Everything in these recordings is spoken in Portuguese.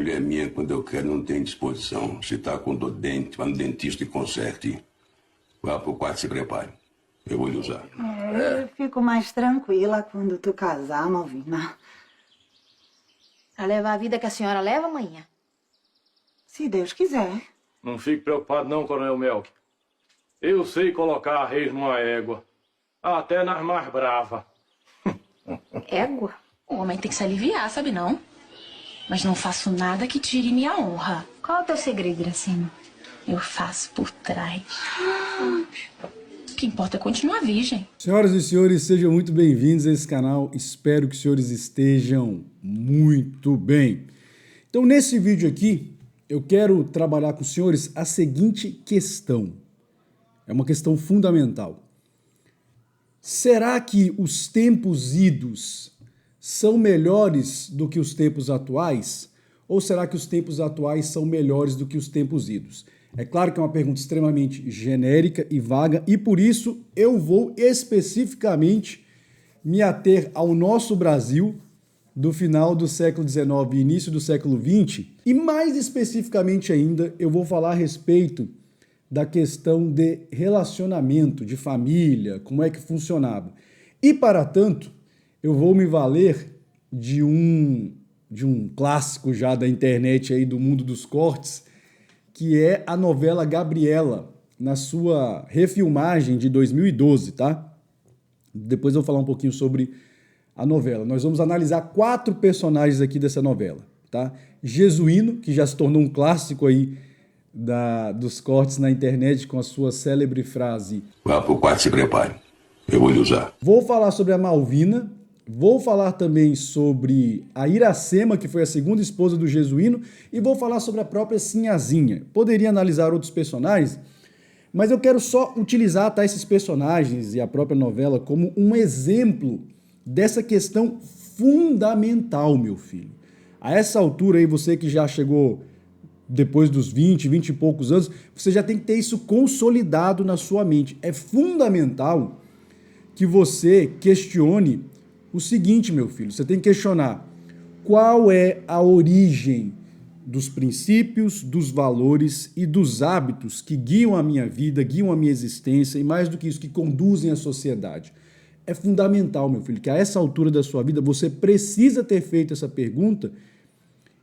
mulher minha, quando eu quero, não tem disposição. Se tá com dor de dente, vá no dentista e conserte. Vá pro quarto e se prepare. Eu vou lhe usar. Eu fico mais tranquila quando tu casar, Malvina. Pra levar a vida que a senhora leva, amanhã. Se Deus quiser. Não fique preocupado não, Coronel Melk. Eu sei colocar reis numa égua. Até nas mais bravas. Égua? O homem tem que se aliviar, sabe não? Mas não faço nada que tire minha honra. Qual é o teu segredo, Iracema? Eu faço por trás. O que importa é continuar virgem. Senhoras e senhores, sejam muito bem-vindos a esse canal. Espero que os senhores estejam muito bem. Então, nesse vídeo aqui, eu quero trabalhar com os senhores a seguinte questão. É uma questão fundamental. Será que os tempos idos são melhores do que os tempos atuais? Ou será que os tempos atuais são melhores do que os tempos idos? É claro que é uma pergunta extremamente genérica e vaga, e por isso eu vou especificamente me ater ao nosso Brasil do final do século XIX e início do século XX, e mais especificamente ainda eu vou falar a respeito da questão de relacionamento, de família, como é que funcionava. E para tanto, eu vou me valer de um clássico já da internet aí do mundo dos cortes, que é a novela Gabriela, na sua refilmagem de 2012, tá? Depois eu vou falar um pouquinho sobre a novela. Nós vamos analisar 4 personagens aqui dessa novela, tá? Jesuíno, que já se tornou um clássico aí dos cortes na internet com a sua célebre frase: Vá pro quarto e se prepare. Eu vou lhe usar. Vou falar sobre a Malvina, vou falar também sobre a Iracema, que foi a segunda esposa do Jesuíno, e vou falar sobre a própria Sinhazinha. Poderia analisar outros personagens, mas eu quero só utilizar, tá, esses personagens e a própria novela como um exemplo dessa questão fundamental, meu filho. A essa altura aí, você que já chegou depois dos 20 e poucos anos, você já tem que ter isso consolidado na sua mente. É fundamental que você questione o seguinte, meu filho, você tem que questionar qual é a origem dos princípios, dos valores e dos hábitos que guiam a minha vida, guiam a minha existência e, mais do que isso, que conduzem a sociedade. É fundamental, meu filho, que a essa altura da sua vida você precisa ter feito essa pergunta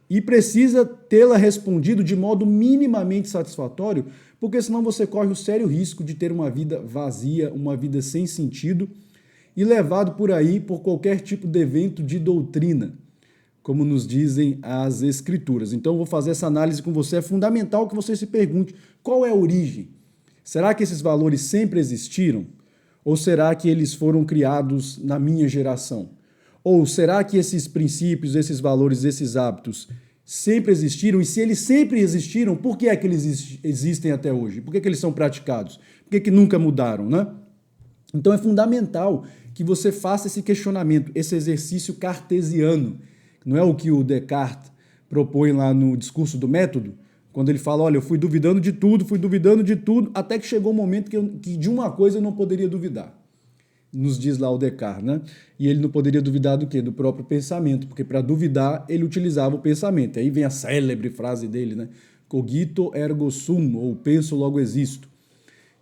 e precisa tê-la respondido de modo minimamente satisfatório, porque senão você corre o sério risco de ter uma vida vazia, uma vida sem sentido e levado por aí por qualquer tipo de evento de doutrina, como nos dizem as escrituras. Então eu vou fazer essa análise com você. É fundamental que você se pergunte qual é a origem. Será que esses valores sempre existiram? Ou será que eles foram criados na minha geração? Ou será que esses princípios, esses valores, esses hábitos sempre existiram? E se eles sempre existiram, por que é que eles existem até hoje? Por que é que eles são praticados? Por que é que nunca mudaram, né? Então é fundamental que você faça esse questionamento, esse exercício cartesiano. Não é o que o Descartes propõe lá no Discurso do Método? Quando ele fala, olha, eu fui duvidando de tudo, até que chegou um momento que de uma coisa eu não poderia duvidar. Nos diz lá o Descartes, né? E ele não poderia duvidar do quê? Do próprio pensamento, porque para duvidar ele utilizava o pensamento. Aí vem a célebre frase dele, né? Cogito ergo sum, ou penso logo existo.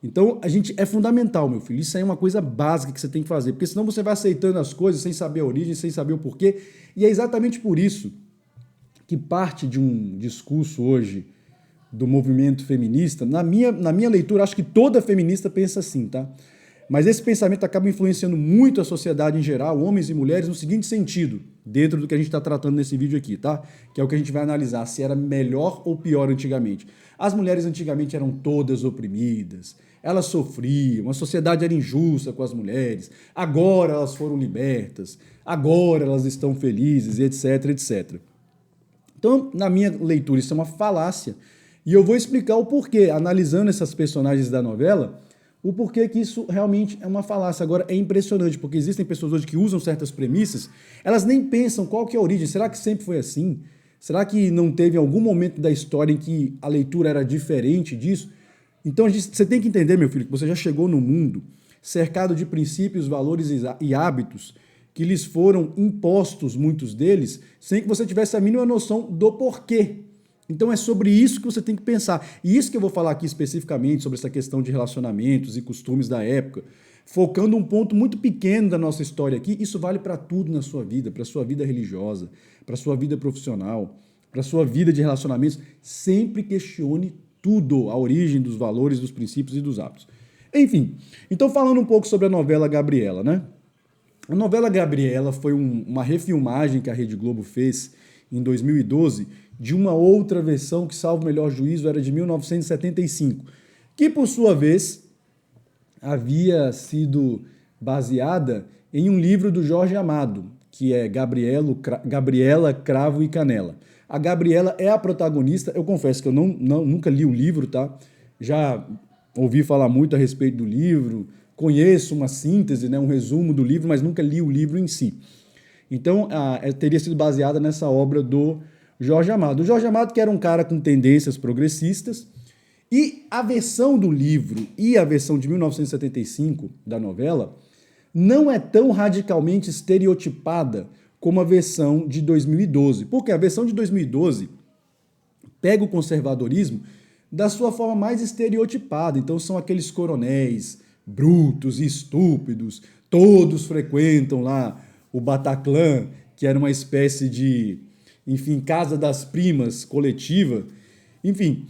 Então, é fundamental, meu filho, isso aí é uma coisa básica que você tem que fazer, porque senão você vai aceitando as coisas sem saber a origem, sem saber o porquê, e é exatamente por isso que parte de um discurso hoje do movimento feminista, na minha leitura, acho que toda feminista pensa assim, tá? Mas esse pensamento acaba influenciando muito a sociedade em geral, homens e mulheres, no seguinte sentido, dentro do que a gente está tratando nesse vídeo aqui, tá? Que é o que a gente vai analisar, se era melhor ou pior antigamente. As mulheres antigamente eram todas oprimidas, elas sofriam, a sociedade era injusta com as mulheres, agora elas foram libertas, agora elas estão felizes, etc, etc. Então, na minha leitura, isso é uma falácia, e eu vou explicar o porquê, analisando essas personagens da novela, o porquê que isso realmente é uma falácia. Agora, é impressionante, porque existem pessoas hoje que usam certas premissas, elas nem pensam qual que é a origem. Será que sempre foi assim? Será que não teve algum momento da história em que a leitura era diferente disso? Então, você tem que entender, meu filho, que você já chegou no mundo cercado de princípios, valores e hábitos que lhes foram impostos, muitos deles, sem que você tivesse a mínima noção do porquê. Então é sobre isso que você tem que pensar. E isso que eu vou falar aqui especificamente, sobre essa questão de relacionamentos e costumes da época, focando um ponto muito pequeno da nossa história aqui, isso vale para tudo na sua vida, para a sua vida religiosa, para a sua vida profissional, para a sua vida de relacionamentos. Sempre questione tudo, a origem dos valores, dos princípios e dos hábitos. Enfim, então falando um pouco sobre a novela Gabriela, né? A novela Gabriela foi uma refilmagem que a Rede Globo fez em 2012 de uma outra versão que, salvo o melhor juízo, era de 1975, que, por sua vez, havia sido baseada em um livro do Jorge Amado, que é Gabriela, Cravo e Canela. A Gabriela é a protagonista. Eu confesso que eu nunca li o livro, tá? Já ouvi falar muito a respeito do livro, conheço uma síntese, né, um resumo do livro, mas nunca li o livro em si. Então, teria sido baseada nessa obra do Jorge Amado. O Jorge Amado, que era um cara com tendências progressistas, e a versão do livro e a versão de 1975 da novela não é tão radicalmente estereotipada como a versão de 2012. Porque a versão de 2012 pega o conservadorismo da sua forma mais estereotipada. Então são aqueles coronéis brutos e estúpidos, todos frequentam lá o Bataclan, que era uma espécie de, enfim, casa das primas coletiva. Enfim,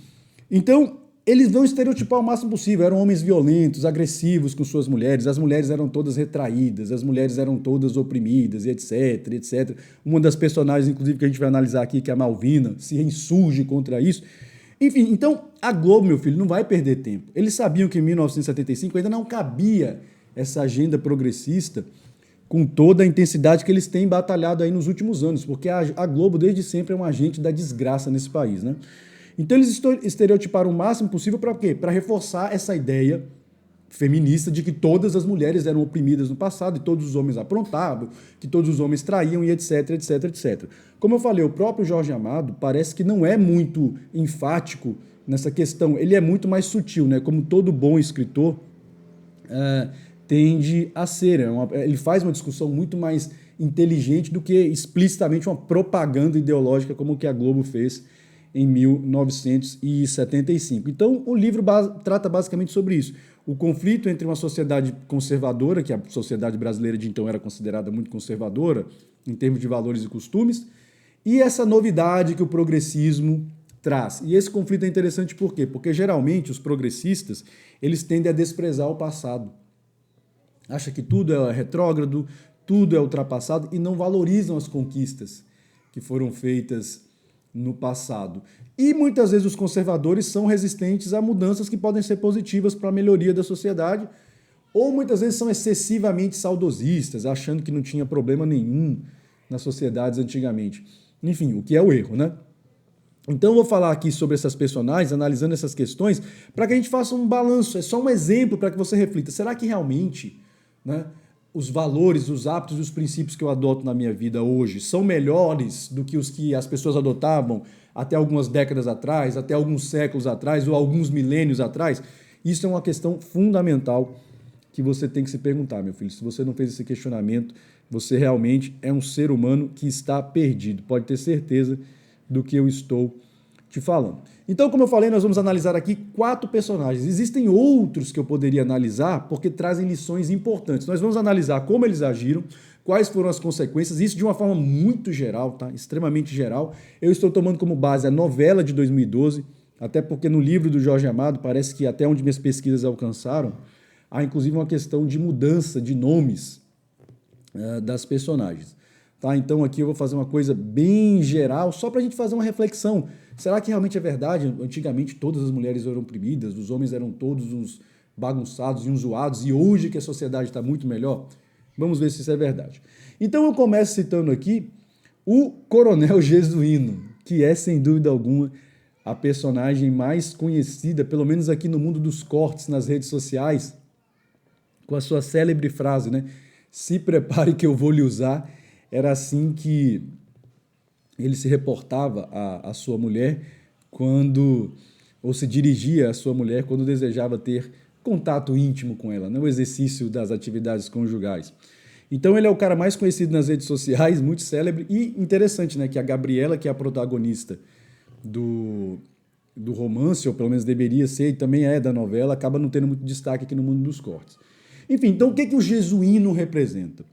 então eles vão estereotipar o máximo possível. Eram homens violentos, agressivos com suas mulheres, as mulheres eram todas retraídas, as mulheres eram todas oprimidas, e etc, etc. Uma das personagens, inclusive, que a gente vai analisar aqui, que é a Malvina, se insurge contra isso. Enfim, então a Globo, meu filho, não vai perder tempo. Eles sabiam que em 1975 ainda não cabia essa agenda progressista com toda a intensidade que eles têm batalhado aí nos últimos anos, porque a Globo desde sempre é um agente da desgraça nesse país, né? Então eles estereotiparam o máximo possível para quê? Para reforçar essa ideia feminista de que todas as mulheres eram oprimidas no passado e todos os homens aprontavam, que todos os homens traíam e etc, etc, etc. Como eu falei, o próprio Jorge Amado parece que não é muito enfático nessa questão, ele é muito mais sutil, né? Como todo bom escritor tende a ser. Ele faz uma discussão muito mais inteligente do que explicitamente uma propaganda ideológica como que a Globo fez em 1975. Então, o livro trata basicamente sobre isso. O conflito entre uma sociedade conservadora, que a sociedade brasileira de então era considerada muito conservadora, em termos de valores e costumes, e essa novidade que o progressismo traz. E esse conflito é interessante por quê? Porque, geralmente, os progressistas, eles tendem a desprezar o passado. Acha que tudo é retrógrado, tudo é ultrapassado, e não valorizam as conquistas que foram feitas no passado. E muitas vezes os conservadores são resistentes a mudanças que podem ser positivas para a melhoria da sociedade, ou muitas vezes são excessivamente saudosistas, achando que não tinha problema nenhum nas sociedades antigamente. Enfim, o que é o erro, né? Então eu vou falar aqui sobre essas personagens, analisando essas questões, para que a gente faça um balanço. É só um exemplo para que você reflita. Será que realmente, né, os valores, os hábitos e os princípios que eu adoto na minha vida hoje são melhores do que os que as pessoas adotavam até algumas décadas atrás, até alguns séculos atrás ou alguns milênios atrás? Isso é uma questão fundamental que você tem que se perguntar, meu filho. Se você não fez esse questionamento, você realmente é um ser humano que está perdido. Pode ter certeza do que eu estou te falando. Então, como eu falei, nós vamos analisar aqui 4 personagens. Existem outros que eu poderia analisar porque trazem lições importantes. Nós vamos analisar como eles agiram, quais foram as consequências, isso de uma forma muito geral, tá? Extremamente geral. Eu estou tomando como base a novela de 2012, até porque no livro do Jorge Amado, parece que até onde minhas pesquisas alcançaram, há inclusive uma questão de mudança de nomes das personagens. Tá? Então aqui eu vou fazer uma coisa bem geral, só para a gente fazer uma reflexão. Será que realmente é verdade? Antigamente todas as mulheres eram oprimidas, os homens eram todos uns bagunçados e uns zoados, e hoje que a sociedade está muito melhor? Vamos ver se isso é verdade. Então eu começo citando aqui o Coronel Jesuíno, que é, sem dúvida alguma, a personagem mais conhecida, pelo menos aqui no mundo dos cortes nas redes sociais, com a sua célebre frase, né? Se prepare que eu vou lhe usar. Era assim que ele se reportava à sua mulher ou se dirigia à sua mulher quando desejava ter contato íntimo com ela, não o exercício das atividades conjugais. Então ele é o cara mais conhecido nas redes sociais, muito célebre e interessante, né? Que a Gabriela, que é a protagonista do romance, ou pelo menos deveria ser, e também é da novela, acaba não tendo muito destaque aqui no mundo dos cortes. Enfim, então o que o jesuíno representa?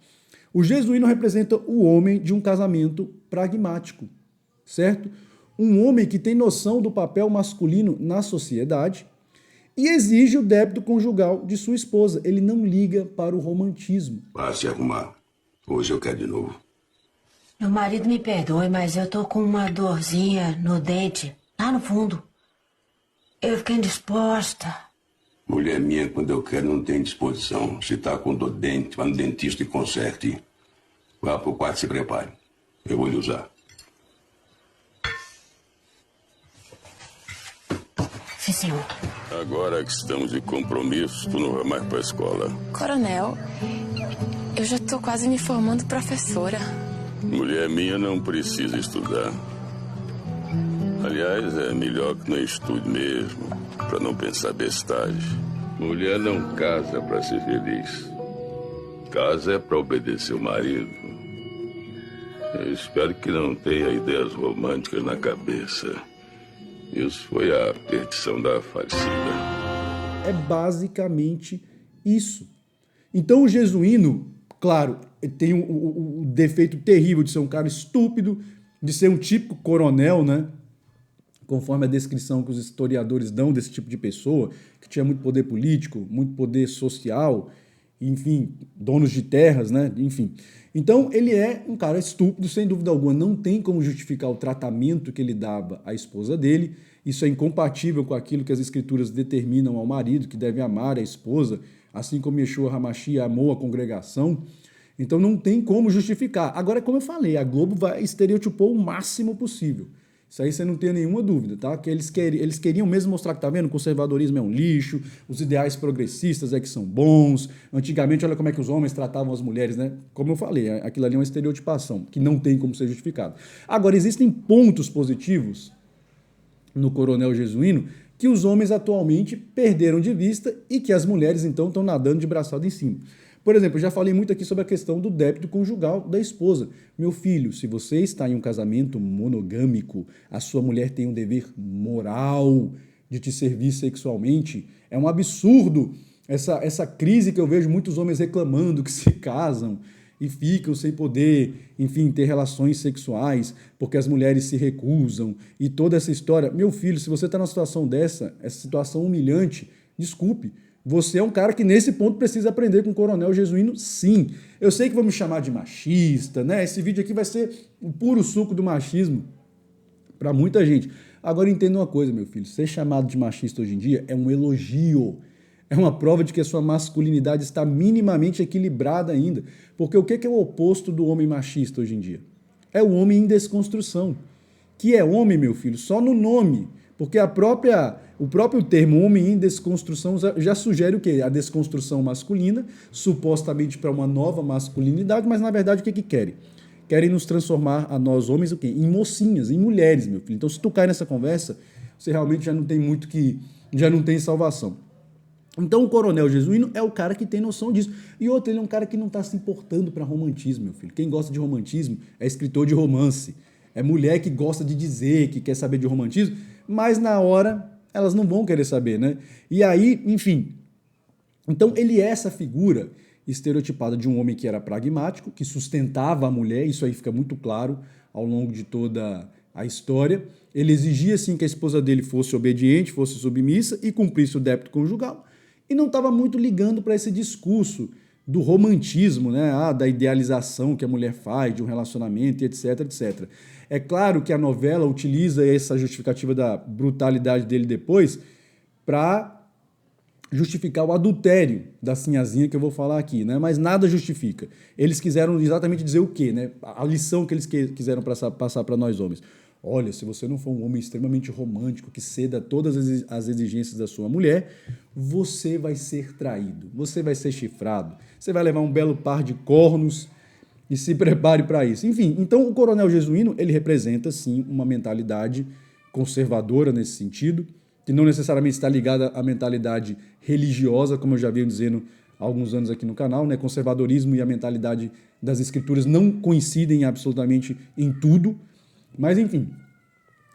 O jesuíno representa o homem de um casamento pragmático, certo? Um homem que tem noção do papel masculino na sociedade e exige o débito conjugal de sua esposa. Ele não liga para o romantismo. Vá se arrumar. Hoje eu quero de novo. Meu marido me perdoe, mas eu tô com uma dorzinha no dente, lá no fundo. Eu fiquei indisposta. Mulher minha, quando eu quero, não tem disposição. Se tá com dor de dente, vá no dentista e conserte. Vá pro quarto e se prepare. Eu vou lhe usar. Sim, senhor. Agora que estamos de compromisso, tu não vai mais pra escola. Coronel, eu já tô quase me formando professora. Mulher minha não precisa estudar. Aliás, é melhor que não estude mesmo, pra não pensar bestagem. Mulher não casa pra ser feliz. Casa é pra obedecer o marido. Eu espero que não tenha ideias românticas na cabeça. Isso foi a perdição da falecida. É basicamente isso. Então o jesuíno, claro, tem o defeito terrível de ser um cara estúpido, de ser um típico coronel, né? Conforme a descrição que os historiadores dão desse tipo de pessoa, que tinha muito poder político, muito poder social, enfim, donos de terras, né? Enfim. Então, ele é um cara estúpido, sem dúvida alguma. Não tem como justificar o tratamento que ele dava à esposa dele. Isso é incompatível com aquilo que as escrituras determinam ao marido, que deve amar a esposa, assim como Yeshua HaMashiach amou a congregação. Então, não tem como justificar. Agora, como eu falei, a Globo estereotipou o máximo possível. Isso aí você não tem nenhuma dúvida, tá? Que eles queriam mesmo mostrar que, tá vendo, o conservadorismo é um lixo, os ideais progressistas é que são bons. Antigamente, olha como é que os homens tratavam as mulheres, né? Como eu falei, aquilo ali é uma estereotipação, que não tem como ser justificado. Agora, existem pontos positivos no coronel jesuíno que os homens atualmente perderam de vista e que as mulheres, então, estão nadando de braçada em cima. Por exemplo, eu já falei muito aqui sobre a questão do débito conjugal da esposa. Meu filho, se você está em um casamento monogâmico, a sua mulher tem um dever moral de te servir sexualmente. É um absurdo essa crise que eu vejo muitos homens reclamando que se casam e ficam sem poder, enfim, ter relações sexuais porque as mulheres se recusam e toda essa história. Meu filho, se você está numa situação dessa, essa situação humilhante, desculpe, você é um cara que nesse ponto precisa aprender com o coronel jesuíno, sim. Eu sei que vão me chamar de machista, né? Esse vídeo aqui vai ser o puro suco do machismo para muita gente. Agora entenda uma coisa, meu filho, ser chamado de machista hoje em dia é um elogio. É uma prova de que a sua masculinidade está minimamente equilibrada ainda. Porque o que é o oposto do homem machista hoje em dia? É o homem em desconstrução. Que é homem, meu filho, só no nome. Porque o próprio termo homem em desconstrução já sugere o quê? A desconstrução masculina, supostamente para uma nova masculinidade, mas na verdade o que querem? Querem nos transformar a nós homens o quê? Em mocinhas, em mulheres, meu filho. Então se tu cai nessa conversa, você realmente já não tem muito já não tem salvação. Então o coronel jesuíno é o cara que tem noção disso. E outro, ele é um cara que não está se importando para romantismo, meu filho. Quem gosta de romantismo é escritor de romance. É mulher que gosta de dizer, que quer saber de romantismo, mas na hora elas não vão querer saber, né? E aí, enfim. Então ele é essa figura estereotipada de um homem que era pragmático, que sustentava a mulher, isso aí fica muito claro ao longo de toda a história. Ele exigia, sim, que a esposa dele fosse obediente, fosse submissa e cumprisse o débito conjugal. E não estava muito ligando para esse discurso do romantismo, né? Da idealização que a mulher faz de um relacionamento, etc, etc. É claro que a novela utiliza essa justificativa da brutalidade dele depois para justificar o adultério da sinhazinha que eu vou falar aqui, né? Mas nada justifica. Eles quiseram exatamente dizer o quê, né? A lição que eles quiseram passar para nós homens. Olha, se você não for um homem extremamente romântico, que ceda todas as exigências da sua mulher, você vai ser traído, você vai ser chifrado, você vai levar um belo par de cornos e se prepare para isso. Enfim, então o coronel jesuíno, ele representa, sim, uma mentalidade conservadora nesse sentido, que não necessariamente está ligada à mentalidade religiosa, como eu já venho dizendo há alguns anos aqui no canal, né? Conservadorismo e a mentalidade das escrituras não coincidem absolutamente em tudo, mas enfim.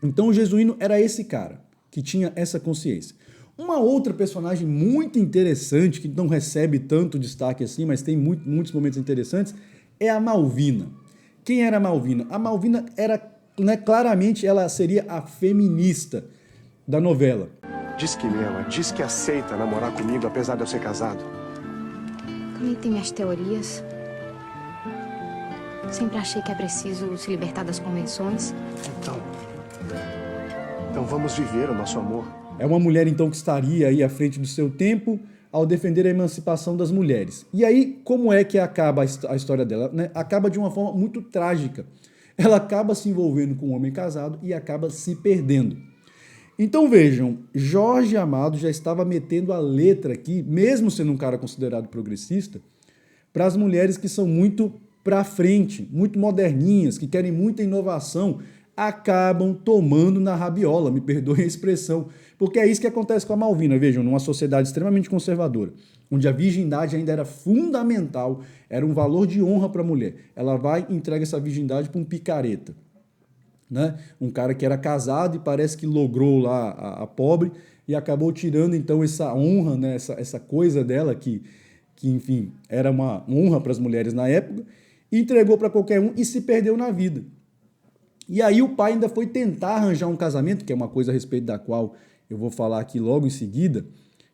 Então o Jesuíno era esse cara, que tinha essa consciência. Uma outra personagem muito interessante, que não recebe tanto destaque assim, mas tem muitos momentos interessantes, é a Malvina. Quem era a Malvina? A Malvina era, né, claramente, ela seria a feminista da novela. Diz que me ama, diz que aceita namorar comigo, apesar de eu ser casado. Também tem minhas teorias. Sempre achei que é preciso se libertar das convenções. Então vamos viver o nosso amor. É uma mulher, então, que estaria aí à frente do seu tempo ao defender a emancipação das mulheres. E aí, como é que acaba a história dela? Né? Acaba de uma forma muito trágica. Ela acaba se envolvendo com um homem casado e acaba se perdendo. Então vejam, Jorge Amado já estava metendo a letra aqui, mesmo sendo um cara considerado progressista, para as mulheres que são muito para frente, muito moderninhas, que querem muita inovação, acabam tomando na rabiola, me perdoem a expressão, porque é isso que acontece com a Malvina. Vejam, numa sociedade extremamente conservadora, onde a virgindade ainda era fundamental, era um valor de honra para a mulher, ela vai e entrega essa virgindade para um picareta, né? Um cara que era casado e parece que logrou lá a pobre e acabou tirando então essa honra, né? essa coisa dela que enfim, era uma honra para as mulheres na época, e entregou para qualquer um e se perdeu na vida. E aí o pai ainda foi tentar arranjar um casamento, que é uma coisa a respeito da qual eu vou falar aqui logo em seguida,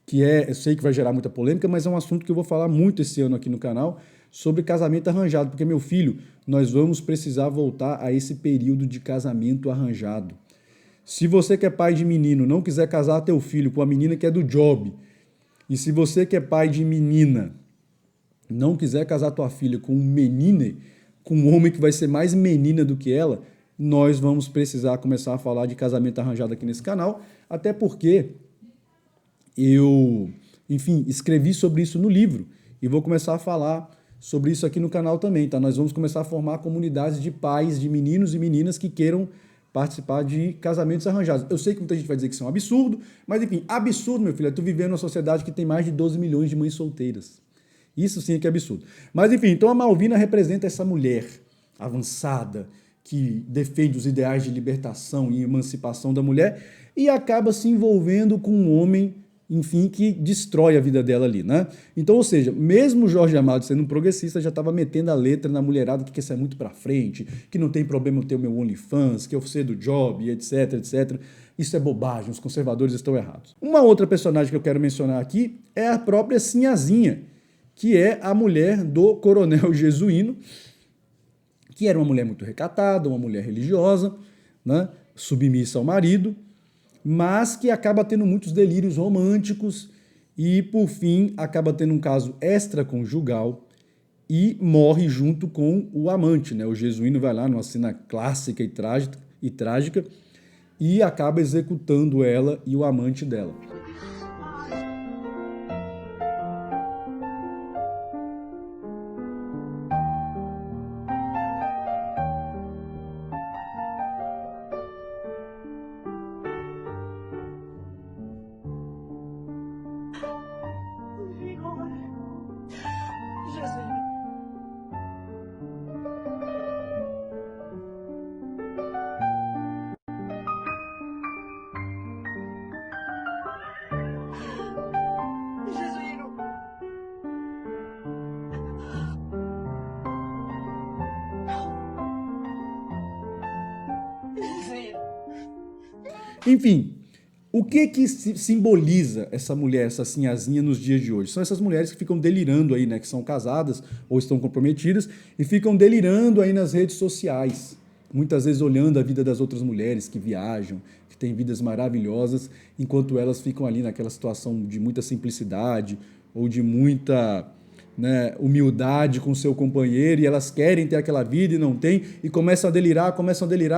que eu sei que vai gerar muita polêmica, mas é um assunto que eu vou falar muito esse ano aqui no canal, sobre casamento arranjado, porque, meu filho, nós vamos precisar voltar a esse período de casamento arranjado. Se você que é pai de menino não quiser casar teu filho com a menina que é do job, e se você que é pai de menina não quiser casar tua filha com um menino, com um homem que vai ser mais menina do que ela, nós vamos precisar começar a falar de casamento arranjado aqui nesse canal, até porque eu, enfim, escrevi sobre isso no livro e vou começar a falar sobre isso aqui no canal também, tá? Nós vamos começar a formar comunidades de pais, de meninos e meninas que queiram participar de casamentos arranjados. Eu sei que muita gente vai dizer que isso é um absurdo, mas enfim, absurdo, meu filho, é tu viver numa sociedade que tem mais de 12 milhões de mães solteiras. Isso sim é que é absurdo. Mas enfim, então a Malvina representa essa mulher avançada, que defende os ideais de libertação e emancipação da mulher e acaba se envolvendo com um homem, enfim, que destrói a vida dela ali, né? Então, ou seja, mesmo Jorge Amado sendo um progressista, já estava metendo a letra na mulherada que quer sair muito pra frente, que não tem problema eu ter o meu OnlyFans, que eu ser do job, etc, etc. Isso é bobagem, os conservadores estão errados. Uma outra personagem que eu quero mencionar aqui é a própria Sinhazinha, que é a mulher do coronel Jesuíno, que era uma mulher muito recatada, uma mulher religiosa, né, submissa ao marido, mas que acaba tendo muitos delírios românticos e, por fim, acaba tendo um caso extraconjugal e morre junto com o amante, né? O Jesuíno vai lá numa cena clássica e trágica e acaba executando ela e o amante dela. Enfim, o que simboliza essa mulher, essa Sinhazinha nos dias de hoje? São essas mulheres que ficam delirando aí, né, que são casadas ou estão comprometidas e ficam delirando aí nas redes sociais, muitas vezes olhando a vida das outras mulheres que viajam, que têm vidas maravilhosas, enquanto elas ficam ali naquela situação de muita simplicidade ou de muita, né, humildade com o seu companheiro, e elas querem ter aquela vida e não tem, e começam a delirar,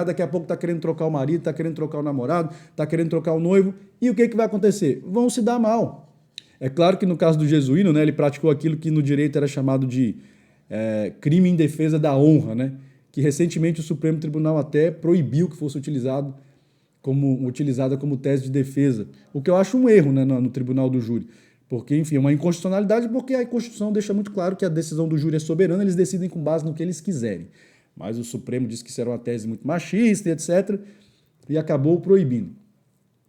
daqui a pouco tá querendo trocar o marido, tá querendo trocar o namorado, tá querendo trocar o noivo, e o que vai acontecer? Vão se dar mal. É claro que no caso do Jesuíno, né, ele praticou aquilo que no direito era chamado de crime em defesa da honra, né, que recentemente o Supremo Tribunal até proibiu que fosse utilizada como tese de defesa, o que eu acho um erro, né, no tribunal do júri. Porque, enfim, é uma inconstitucionalidade, porque a Constituição deixa muito claro que a decisão do júri é soberana, eles decidem com base no que eles quiserem. Mas o Supremo disse que isso era uma tese muito machista, etc., e acabou proibindo.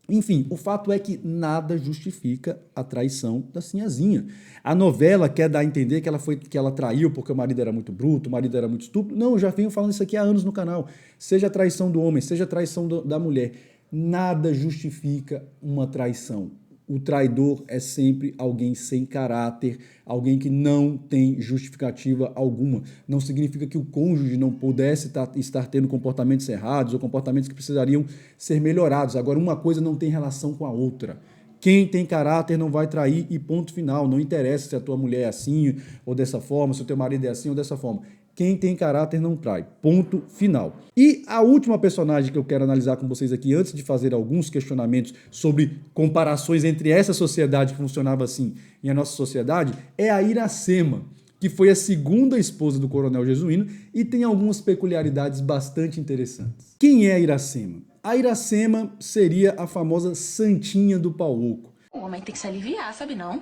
Enfim, o fato é que nada justifica a traição da Sinhazinha. A novela quer dar a entender que ela traiu porque o marido era muito bruto, o marido era muito estúpido. Não, eu já venho falando isso aqui há anos no canal. Seja a traição do homem, seja a traição da mulher. Nada justifica uma traição. O traidor é sempre alguém sem caráter, alguém que não tem justificativa alguma. Não significa que o cônjuge não pudesse estar tendo comportamentos errados ou comportamentos que precisariam ser melhorados. Agora, uma coisa não tem relação com a outra. Quem tem caráter não vai trair e ponto final. Não interessa se a tua mulher é assim ou dessa forma, se o teu marido é assim ou dessa forma. Quem tem caráter não trai. Ponto final. E a última personagem que eu quero analisar com vocês aqui, antes de fazer alguns questionamentos sobre comparações entre essa sociedade que funcionava assim e a nossa sociedade, é a Iracema, que foi a segunda esposa do Coronel Jesuíno e tem algumas peculiaridades bastante interessantes. Quem é a Iracema? A Iracema seria a famosa santinha do pau oco. O homem tem que se aliviar, sabe não?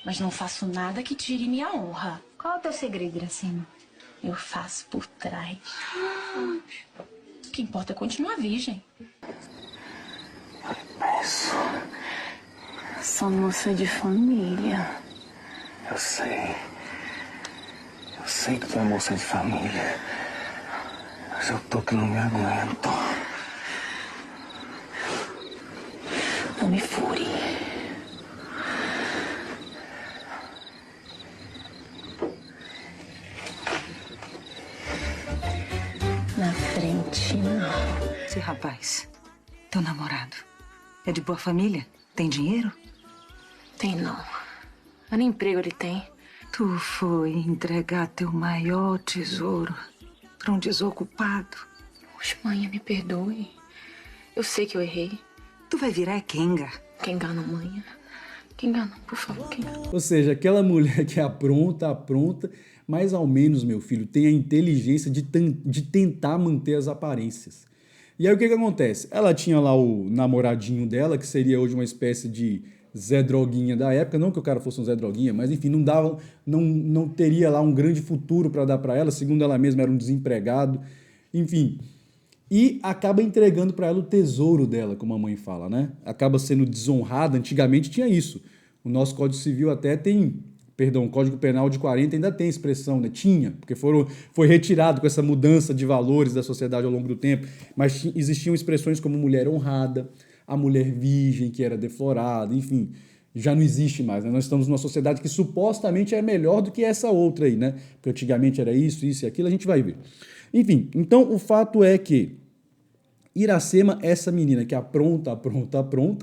Mas não faço nada que tire minha honra. Qual é o teu segredo, Iracema? Eu faço por trás. O que importa é continuar virgem. Penso. Sou moça de família. Eu sei. Eu sei que tu é moça de família. Mas eu tô que não me aguento. Não me fure. Na frente, não. Esse rapaz, teu namorado, é de boa família? Tem dinheiro? Tem não. Mas nem emprego ele tem. Tu foi entregar teu maior tesouro para um desocupado. Oxe, mãe, me perdoe. Eu sei que eu errei. Tu vai virar Kenga. Kenga não, mãe. Kenga não, por favor, Kenga. Ou seja, aquela mulher que apronta, mas ao menos, meu filho, tem a inteligência de tentar manter as aparências. E aí o que acontece? Ela tinha lá o namoradinho dela, que seria hoje uma espécie de Zé Droguinha da época, não que o cara fosse um Zé Droguinha, mas enfim, não teria lá um grande futuro para dar para ela, segundo ela mesma era um desempregado, enfim. E acaba entregando para ela o tesouro dela, como a mãe fala, né? Acaba sendo desonrada, antigamente tinha isso. O nosso Código Civil até tem... Perdão, o Código Penal de 40 ainda tem expressão, né? Tinha, porque foi retirado com essa mudança de valores da sociedade ao longo do tempo, mas existiam expressões como mulher honrada, a mulher virgem, que era deflorada, enfim, já não existe mais, né? Nós estamos numa sociedade que supostamente é melhor do que essa outra aí, né? Porque antigamente era isso e aquilo, a gente vai ver. Enfim, então o fato é que Iracema, essa menina que apronta,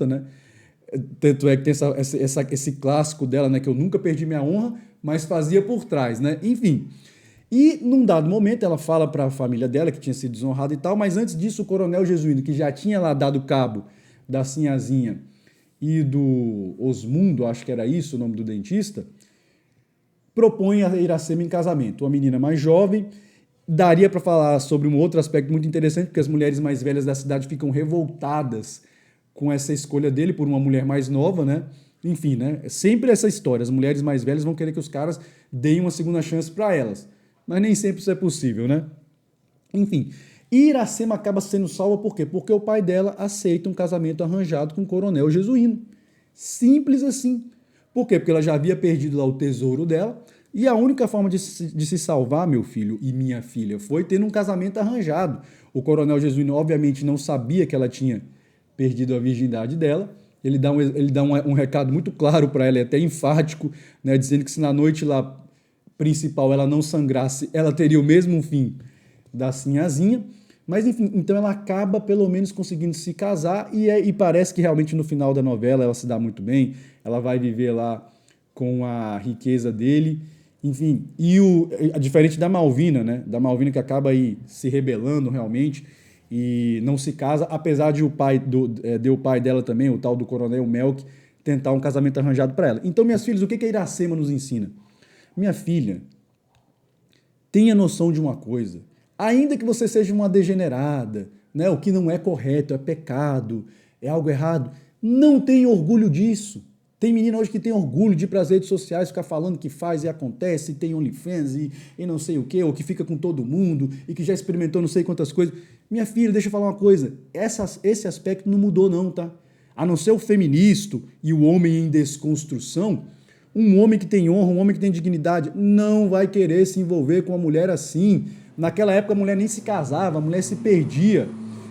né? Tanto é que tem esse clássico dela, né? Que eu nunca perdi minha honra, mas fazia por trás, né? Enfim. E num dado momento ela fala para a família dela que tinha sido desonrada e tal, mas antes disso o Coronel Jesuíno, que já tinha lá dado cabo da Sinhazinha e do Osmundo, acho que era isso o nome do dentista, propõe a Iracema em casamento. Uma menina mais jovem. Daria para falar sobre um outro aspecto muito interessante, porque as mulheres mais velhas da cidade ficam revoltadas com essa escolha dele por uma mulher mais nova, né? Enfim, né? É sempre essa história. As mulheres mais velhas vão querer que os caras deem uma segunda chance para elas. Mas nem sempre isso é possível, né? Enfim. E Iracema acaba sendo salva por quê? Porque o pai dela aceita um casamento arranjado com o Coronel Jesuíno. Simples assim. Por quê? Porque ela já havia perdido lá o tesouro dela. E a única forma de se salvar, meu filho e minha filha, foi tendo um casamento arranjado. O Coronel Jesuíno, obviamente, não sabia que ela tinha perdido a virgindade dela. Ele dá um recado muito claro para ela, até enfático, né, dizendo que se na noite lá principal ela não sangrasse, ela teria o mesmo fim da Sinhazinha. Mas, enfim, então ela acaba pelo menos conseguindo se casar e parece que realmente no final da novela ela se dá muito bem. Ela vai viver lá com a riqueza dele. Enfim, diferente da Malvina, né? Da Malvina que acaba aí se rebelando realmente e não se casa, apesar de o pai dela também, o tal do Coronel Melk, tentar um casamento arranjado para ela. Então, minhas filhas, o que a Iracema nos ensina? Minha filha, tenha noção de uma coisa. Ainda que você seja uma degenerada, né? O que não é correto, é pecado, é algo errado, não tenha orgulho disso. Tem menina hoje que tem orgulho de ir para as redes sociais, ficar falando que faz e acontece, e tem OnlyFans e não sei o quê, ou que fica com todo mundo e que já experimentou não sei quantas coisas. Minha filha, deixa eu falar uma coisa, esse aspecto não mudou não, tá? A não ser o feminista e o homem em desconstrução, um homem que tem honra, um homem que tem dignidade, não vai querer se envolver com uma mulher assim. Naquela época a mulher nem se casava, a mulher se perdia,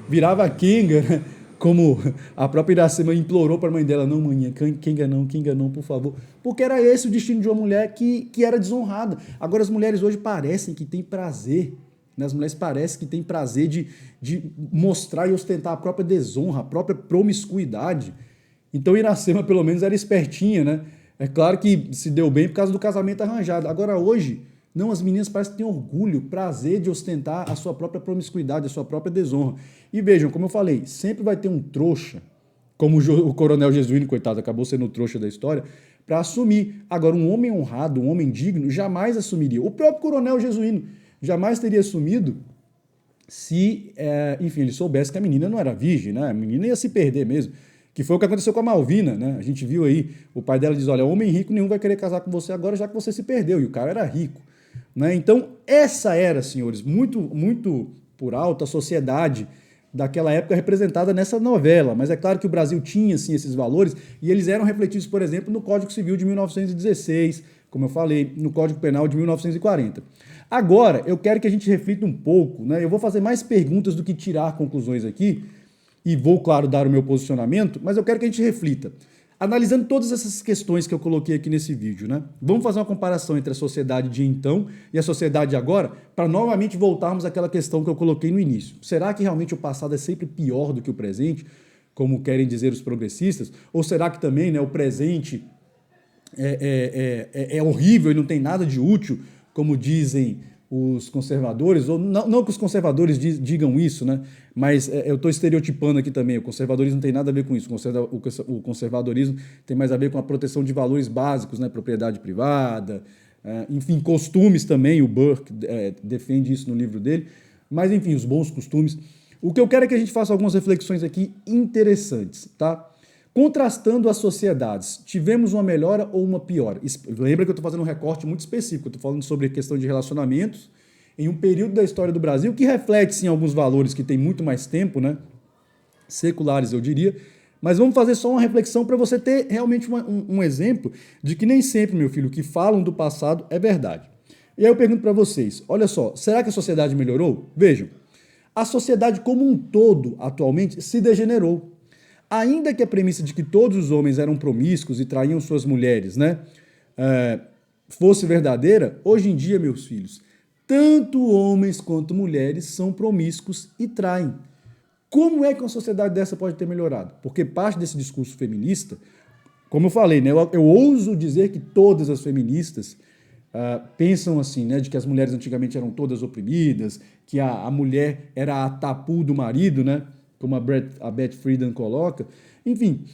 virava Kenga, né? Como a própria Iracema implorou para a mãe dela, não, mãe, Kenga não, por favor. Porque era esse o destino de uma mulher que era desonrada. Agora as mulheres hoje parecem que têm prazer, né? As mulheres parecem que têm prazer de mostrar e ostentar a própria desonra, a própria promiscuidade. Então Iracema pelo menos era espertinha, né? É claro que se deu bem por causa do casamento arranjado. Agora hoje, não, as meninas parecem que têm orgulho, prazer de ostentar a sua própria promiscuidade, a sua própria desonra. E vejam, como eu falei, sempre vai ter um trouxa, como o coronel Jesuíno, coitado, acabou sendo o trouxa da história, para assumir. Agora, um homem honrado, um homem digno, jamais assumiria. O próprio coronel Jesuíno jamais teria assumido se, enfim, ele soubesse que a menina não era virgem, né? A menina ia se perder mesmo. Que foi o que aconteceu com a Malvina, né? A gente viu aí, o pai dela diz, olha, homem rico nenhum vai querer casar com você agora, já que você se perdeu. E o cara era rico. Né? Então, essa era, senhores, muito por alto a sociedade daquela época representada nessa novela. Mas é claro que o Brasil tinha, sim, esses valores e eles eram refletidos, por exemplo, no Código Civil de 1916, como eu falei, no Código Penal de 1940. Agora, eu quero que a gente reflita um pouco, né? Eu vou fazer mais perguntas do que tirar conclusões aqui e vou, claro, dar o meu posicionamento, mas eu quero que a gente reflita. Analisando todas essas questões que eu coloquei aqui nesse vídeo, né? Vamos fazer uma comparação entre a sociedade de então e a sociedade de agora, para novamente voltarmos àquela questão que eu coloquei no início. Será que realmente o passado é sempre pior do que o presente, como querem dizer os progressistas? Ou será que também, né, o presente é horrível e não tem nada de útil, como dizem os conservadores? Ou não que os conservadores digam isso, né? Mas eu estou estereotipando aqui também. O conservadorismo não tem nada a ver com isso. O conservadorismo tem mais a ver com a proteção de valores básicos, né? Propriedade privada, enfim, costumes também. O Burke defende isso no livro dele. Mas, enfim, os bons costumes. O que eu quero é que a gente faça algumas reflexões aqui interessantes, tá? Contrastando as sociedades, tivemos uma melhora ou uma piora? Lembra que eu estou fazendo um recorte muito específico, eu estou falando sobre a questão de relacionamentos em um período da história do Brasil que reflete, sim, alguns valores que tem muito mais tempo, né? Seculares, eu diria, mas vamos fazer só uma reflexão para você ter realmente um exemplo de que nem sempre, meu filho, o que falam do passado é verdade. E aí eu pergunto para vocês, olha só, será que a sociedade melhorou? Vejam, a sociedade como um todo, atualmente, se degenerou. Ainda que a premissa de que todos os homens eram promíscuos e traíam suas mulheres, né, fosse verdadeira, hoje em dia, meus filhos, tanto homens quanto mulheres são promíscuos e traem. Como é que uma sociedade dessa pode ter melhorado? Porque parte desse discurso feminista, como eu falei, né, eu ouso dizer que todas as feministas pensam assim, né, de que as mulheres antigamente eram todas oprimidas, que a mulher era a tapu do marido, né, como a Beth Friedan coloca. Enfim,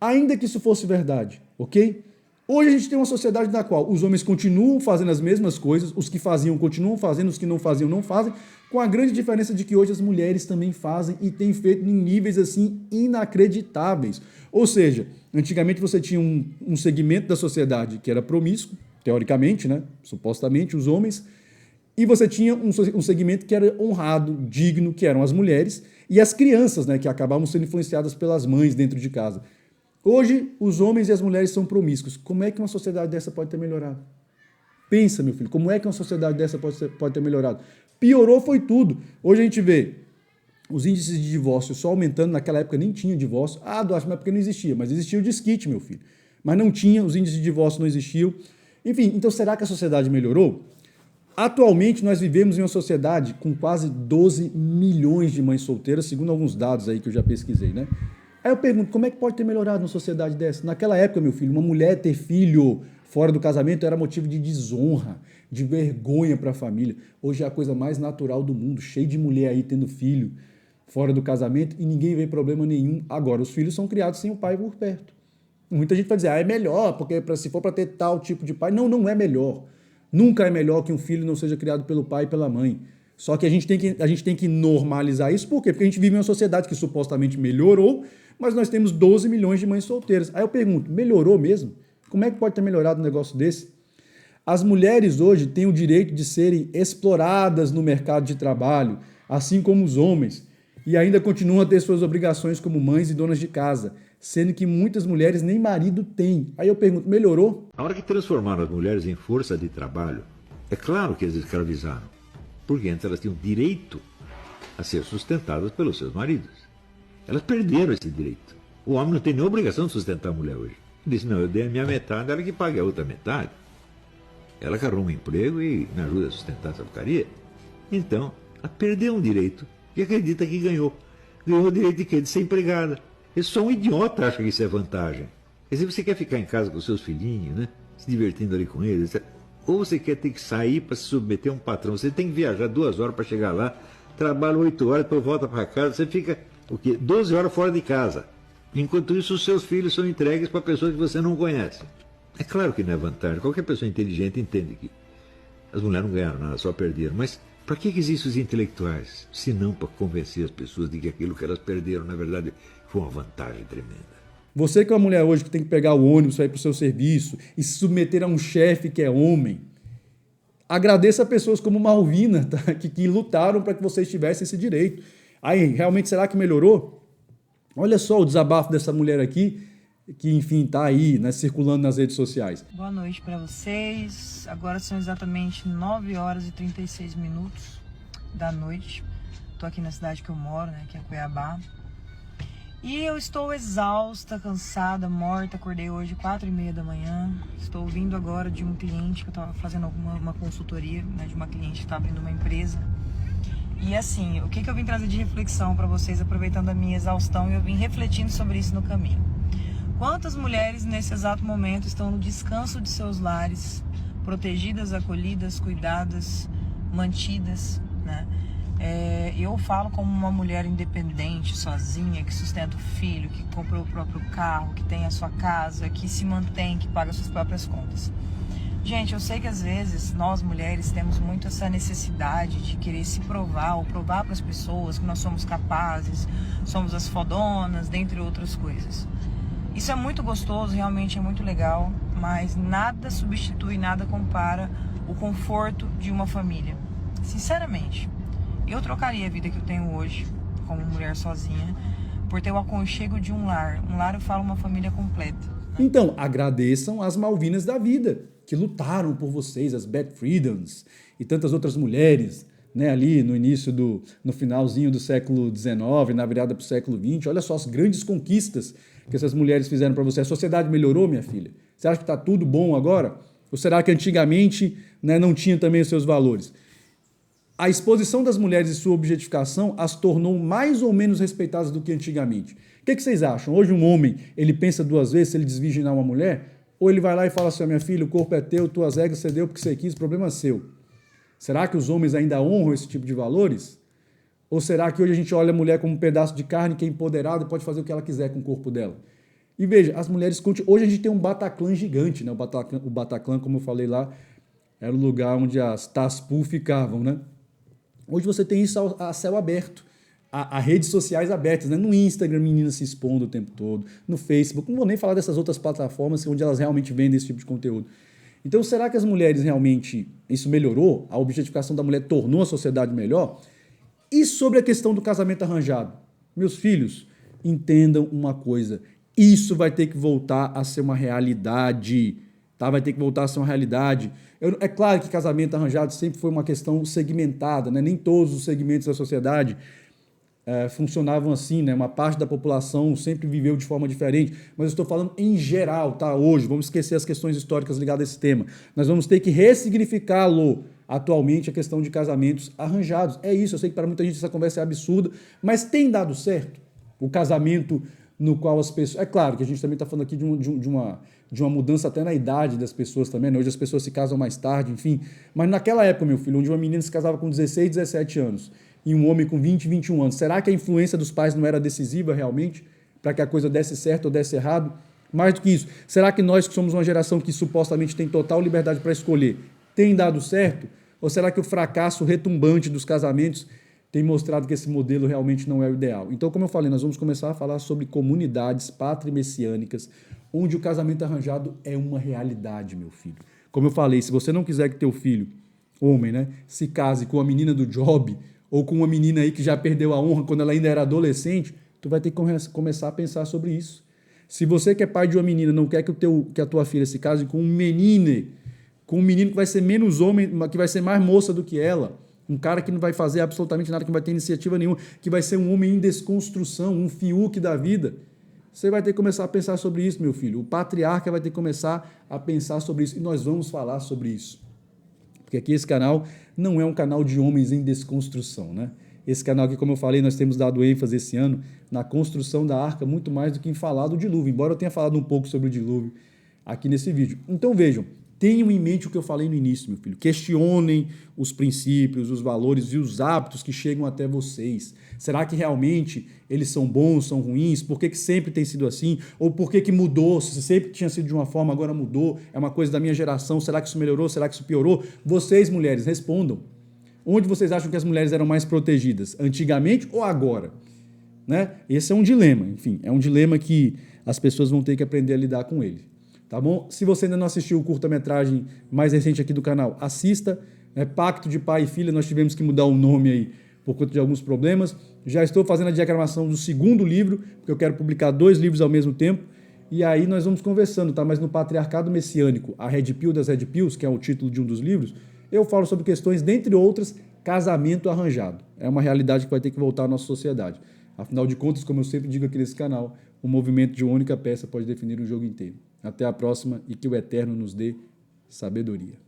ainda que isso fosse verdade, ok? Hoje a gente tem uma sociedade na qual os homens continuam fazendo as mesmas coisas, os que faziam continuam fazendo, os que não faziam não fazem, com a grande diferença de que hoje as mulheres também fazem e têm feito em níveis assim inacreditáveis. Ou seja, antigamente você tinha um segmento da sociedade que era promíscuo, teoricamente, né? Supostamente, os homens, e você tinha um segmento que era honrado, digno, que eram as mulheres, e as crianças, né, que acabavam sendo influenciadas pelas mães dentro de casa. Hoje, os homens e as mulheres são promíscuos. Como é que uma sociedade dessa pode ter melhorado? Pensa, meu filho, como é que uma sociedade dessa pode ter melhorado? Piorou foi tudo. Hoje a gente vê os índices de divórcio só aumentando. Naquela época nem tinha divórcio. Duarte, mas porque não existia. Mas existia o desquite, meu filho. Mas não tinha, os índices de divórcio não existiam. Enfim, então será que a sociedade melhorou? Atualmente, nós vivemos em uma sociedade com quase 12 milhões de mães solteiras, segundo alguns dados aí que eu já pesquisei, né? Aí eu pergunto, como é que pode ter melhorado uma sociedade dessa? Naquela época, meu filho, uma mulher ter filho fora do casamento era motivo de desonra, de vergonha para a família. Hoje é a coisa mais natural do mundo, cheio de mulher aí tendo filho fora do casamento e ninguém vê problema nenhum. Agora, os filhos são criados sem o pai por perto. Muita gente vai dizer, é melhor, porque se for para ter tal tipo de pai. Não, não é melhor. Nunca é melhor que um filho não seja criado pelo pai e pela mãe. Só que a gente tem que normalizar isso. Por quê? Porque a gente vive em uma sociedade que supostamente melhorou, mas nós temos 12 milhões de mães solteiras. Aí eu pergunto, melhorou mesmo? Como é que pode ter melhorado um negócio desse? As mulheres hoje têm o direito de serem exploradas no mercado de trabalho, assim como os homens, e ainda continuam a ter suas obrigações como mães e donas de casa, sendo que muitas mulheres nem marido têm. Aí eu pergunto, melhorou? A hora que transformaram as mulheres em força de trabalho, é claro que eles escravizaram, porque antes elas tinham direito a ser sustentadas pelos seus maridos. Elas perderam esse direito. O homem não tem nenhuma obrigação de sustentar a mulher hoje. Ele disse, não, eu dei a minha metade, ela que pague a outra metade. Ela que arruma um emprego e me ajuda a sustentar essa porcaria. Então, ela perdeu um direito e acredita que ganhou. Ganhou o direito de quê? De ser empregada. Esse só um idiota acha que isso é vantagem. Quer dizer, você quer ficar em casa com seus filhinhos, né? Se divertindo ali com eles, etc. Ou você quer ter que sair para se submeter a um patrão. Você tem que viajar 2 horas para chegar lá, trabalha 8 horas, depois volta para casa, você fica o quê? 12 horas fora de casa. Enquanto isso, os seus filhos são entregues para pessoas que você não conhece. É claro que não é vantagem. Qualquer pessoa inteligente entende que as mulheres não ganharam nada, só perderam. Mas para que existem os intelectuais? Se não para convencer as pessoas de que aquilo que elas perderam, na verdade, foi uma vantagem tremenda. Você que é uma mulher hoje que tem que pegar o ônibus para ir para o seu serviço e se submeter a um chefe que é homem, agradeça a pessoas como Malvina, tá? que lutaram para que vocês tivessem esse direito. Aí, realmente, será que melhorou? Olha só o desabafo dessa mulher aqui, que, enfim, está aí, né, circulando nas redes sociais. Boa noite para vocês. Agora são exatamente 9 horas e 36 minutos da noite. Estou aqui na cidade que eu moro, né, que é Cuiabá. E eu estou exausta, cansada, morta. Acordei hoje 4h30 da manhã. Estou vindo agora de um cliente que eu estava fazendo uma consultoria, né, de uma cliente que está abrindo uma empresa. E assim, o que eu vim trazer de reflexão para vocês, aproveitando a minha exaustão, e eu vim refletindo sobre isso no caminho. Quantas mulheres nesse exato momento estão no descanso de seus lares, protegidas, acolhidas, cuidadas, mantidas, né? Eu falo como uma mulher independente, sozinha, que sustenta o filho, que comprou o próprio carro, que tem a sua casa, que se mantém, que paga suas próprias contas. Gente, eu sei que às vezes nós mulheres temos muito essa necessidade de querer se provar ou provar para as pessoas que nós somos capazes, somos as fodonas, dentre outras coisas. Isso é muito gostoso, realmente é muito legal, mas nada substitui, nada compara o conforto de uma família. Sinceramente, eu trocaria a vida que eu tenho hoje, como mulher sozinha, por ter o aconchego de um lar. Um lar, eu falo, uma família completa. Então, agradeçam as Malvinas da vida, que lutaram por vocês, as Beth Freedens e tantas outras mulheres, né, ali no início no finalzinho do século XIX, na virada para o século XX. Olha só as grandes conquistas que essas mulheres fizeram para você. A sociedade melhorou, minha filha? Você acha que está tudo bom agora? Ou será que antigamente, né, não tinha também os seus valores? A exposição das mulheres e sua objetificação as tornou mais ou menos respeitadas do que antigamente. O que vocês acham? Hoje um homem, ele pensa 2 vezes se ele desvirginar uma mulher? Ou ele vai lá e fala assim, minha filha, o corpo é teu, tuas regras você deu porque você quis, o problema é seu. Será que os homens ainda honram esse tipo de valores? Ou será que hoje a gente olha a mulher como um pedaço de carne que é empoderada e pode fazer o que ela quiser com o corpo dela? E veja, as mulheres continuam... Hoje a gente tem um Bataclan gigante, né? O Bataclan, como eu falei lá, era o lugar onde as Taspu ficavam, né? Hoje você tem isso a céu aberto, a redes sociais abertas, né? No Instagram, meninas se expondo o tempo todo, no Facebook, não vou nem falar dessas outras plataformas onde elas realmente vendem esse tipo de conteúdo. Então, será que as mulheres realmente, isso melhorou? A objetificação da mulher tornou a sociedade melhor? E sobre a questão do casamento arranjado? Meus filhos, entendam uma coisa, isso vai ter que voltar a ser uma realidade, tá? Vai ter que voltar a ser uma realidade. É claro que casamento arranjado sempre foi uma questão segmentada, né? Nem todos os segmentos da sociedade funcionavam assim, né? Uma parte da população sempre viveu de forma diferente, mas eu estou falando em geral, tá? Hoje, vamos esquecer as questões históricas ligadas a esse tema. Nós vamos ter que ressignificá-lo atualmente, a questão de casamentos arranjados. É isso, eu sei que para muita gente essa conversa é absurda, mas tem dado certo o casamento no qual as pessoas... É claro que a gente também está falando aqui de uma mudança até na idade das pessoas também, né? Hoje as pessoas se casam mais tarde, enfim. Mas naquela época, meu filho, onde uma menina se casava com 16, 17 anos e um homem com 20, 21 anos, será que a influência dos pais não era decisiva realmente para que a coisa desse certo ou desse errado? Mais do que isso, será que nós que somos uma geração que supostamente tem total liberdade para escolher, tem dado certo? Ou será que o fracasso retumbante dos casamentos tem mostrado que esse modelo realmente não é o ideal. Então, como eu falei, nós vamos começar a falar sobre comunidades patrimessiânicas, onde o casamento arranjado é uma realidade, meu filho. Como eu falei, se você não quiser que teu filho, homem, né, se case com a menina do job, ou com uma menina aí que já perdeu a honra quando ela ainda era adolescente, tu vai ter que começar a pensar sobre isso. Se você que é pai de uma menina não quer que a tua filha se case com um menino que vai ser menos homem, que vai ser mais moça do que ela, um cara que não vai fazer absolutamente nada, que não vai ter iniciativa nenhuma, que vai ser um homem em desconstrução, um Fiuk da vida, você vai ter que começar a pensar sobre isso, meu filho. O patriarca vai ter que começar a pensar sobre isso. E nós vamos falar sobre isso. Porque aqui esse canal não é um canal de homens em desconstrução, né? Esse canal aqui, como eu falei, nós temos dado ênfase esse ano na construção da arca, muito mais do que em falar do dilúvio, embora eu tenha falado um pouco sobre o dilúvio aqui nesse vídeo. Então vejam, tenham em mente o que eu falei no início, meu filho. Questionem os princípios, os valores e os hábitos que chegam até vocês. Será que realmente eles são bons, são ruins? Por que sempre tem sido assim? Ou por que mudou? Se sempre tinha sido de uma forma, agora mudou? É uma coisa da minha geração? Será que isso melhorou? Será que isso piorou? Vocês, mulheres, respondam. Onde vocês acham que as mulheres eram mais protegidas? Antigamente ou agora? Né? Esse é um dilema. Enfim, é um dilema que as pessoas vão ter que aprender a lidar com ele. Tá bom? Se você ainda não assistiu o curta-metragem mais recente aqui do canal, assista. Pacto de Pai e Filha, nós tivemos que mudar o nome aí por conta de alguns problemas. Já estou fazendo a diagramação do segundo livro, porque eu quero publicar 2 livros ao mesmo tempo. E aí nós vamos conversando, tá? Mas no Patriarcado Messiânico, a Red Pill das Red Pills, que é o título de um dos livros, eu falo sobre questões, dentre outras, casamento arranjado. É uma realidade que vai ter que voltar à nossa sociedade. Afinal de contas, como eu sempre digo aqui nesse canal, o movimento de uma única peça pode definir o jogo inteiro. Até a próxima e que o Eterno nos dê sabedoria.